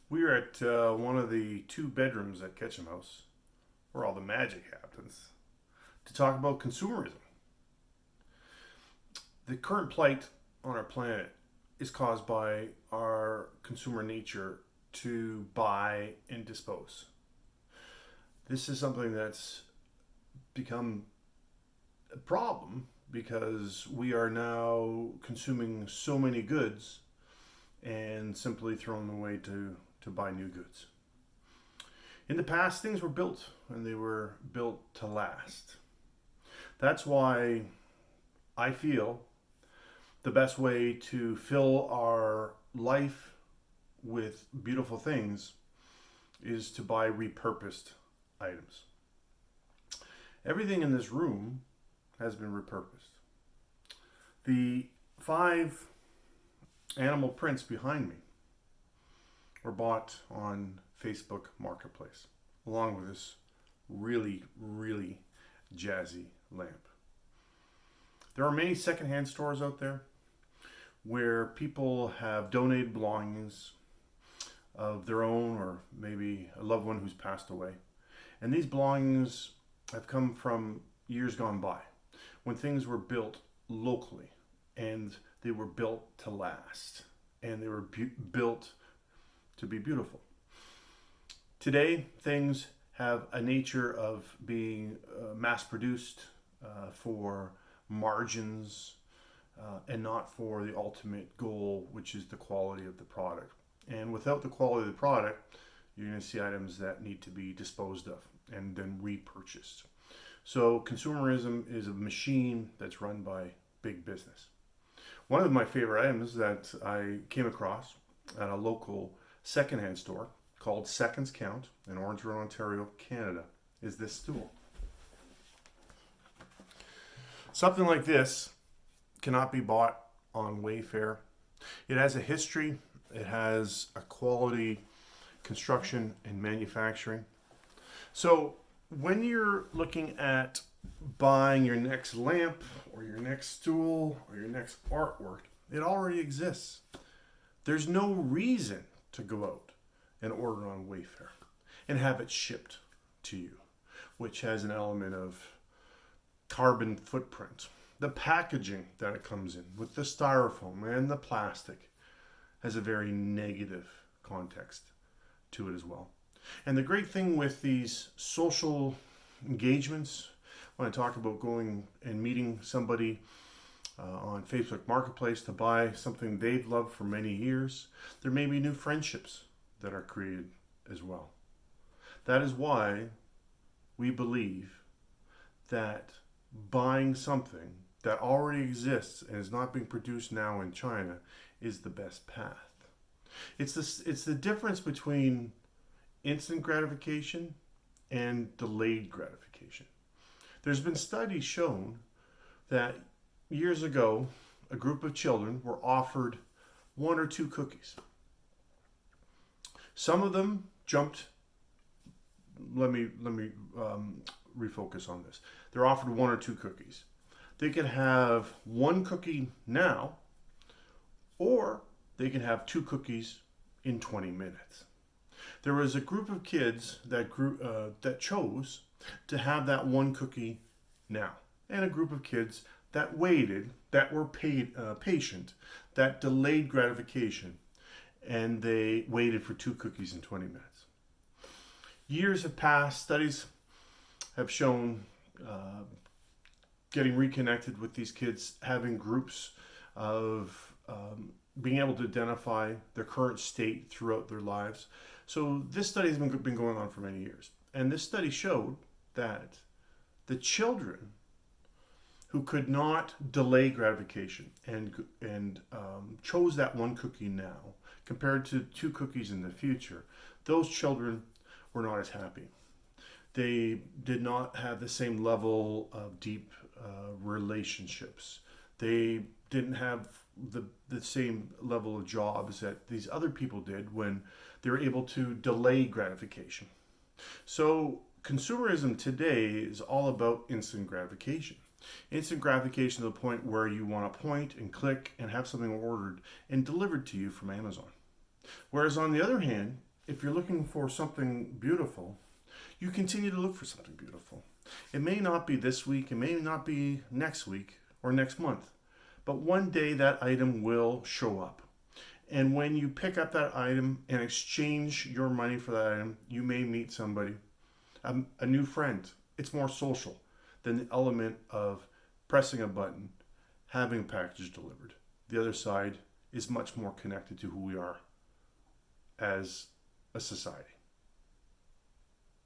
We are at one of the two bedrooms at Ketchum House, where all the magic happens, to talk about consumerism. The current plight on our planet is caused by our consumer nature to buy and dispose. This is something that's become a problem because we are now consuming so many goods and simply throwing them away to buy new goods. In the past, things were built and they were built to last. That's why I feel the best way to fill our life with beautiful things is to buy repurposed items. Everything in this room has been repurposed. The 5 animal prints behind me were bought on Facebook Marketplace, along with this really jazzy lamp. There are many secondhand stores out there where people have donated belongings of their own or maybe a loved one who's passed away. And these belongings have come from years gone by when things were built locally and they were built to last and they were built to be beautiful. Today, things have a nature of being mass produced for margins and not for the ultimate goal, which is the quality of the product. And without the quality of the product, you're going to see items that need to be disposed of and then repurchased. So consumerism is a machine that's run by big business. One of my favorite items that I came across at a local secondhand store called Seconds Count in Orange Road, Ontario, Canada, is this stool. Something like this cannot be bought on Wayfair. It has a history, it has a quality construction and manufacturing. So when you're looking at buying your next lamp or your next stool or your next artwork, it already exists. There's no reason to go out and order on Wayfair and have it shipped to you, which has an element of carbon footprint. The packaging that it comes in with the styrofoam and the plastic has a very negative context to it as well. And the great thing with these social engagements, when I talk about going and meeting somebody on Facebook Marketplace to buy something they've loved for many years, there may be new friendships that are created as well. That is why we believe that buying something that already exists and is not being produced now in China is the best path. It's the difference between instant gratification and delayed gratification. There's been studies shown that years ago, a group of children were offered 1 or 2 cookies. Some of them jumped. Let me refocus on this. They're offered 1 or 2 cookies. They could have 1 cookie now, or they can have 2 cookies in 20 minutes. There was a group of kids that chose to have that 1 cookie now, and a group of kids that waited, that were patient, that delayed gratification, and they waited for 2 cookies in 20 minutes. Years have passed. Studies have shown getting reconnected with these kids, having groups of being able to identify their current state throughout their lives. So this study has been going on for many years. And this study showed that the children who could not delay gratification and chose that 1 cookie now compared to 2 cookies in the future, those children were not as happy. They did not have the same level of deep relationships. They didn't have the same level of jobs that these other people did when they were able to delay gratification. So consumerism today is all about instant gratification. Instant gratification to the point where you want to point and click and have something ordered and delivered to you from Amazon. Whereas on the other hand, if you're looking for something beautiful, you continue to look for something beautiful. It may not be this week, it may not be next week or next month, but one day that item will show up. And when you pick up that item and exchange your money for that item, you may meet somebody, a new friend. It's more social than the element of pressing a button, having a package delivered. The other side is much more connected to who we are as a society.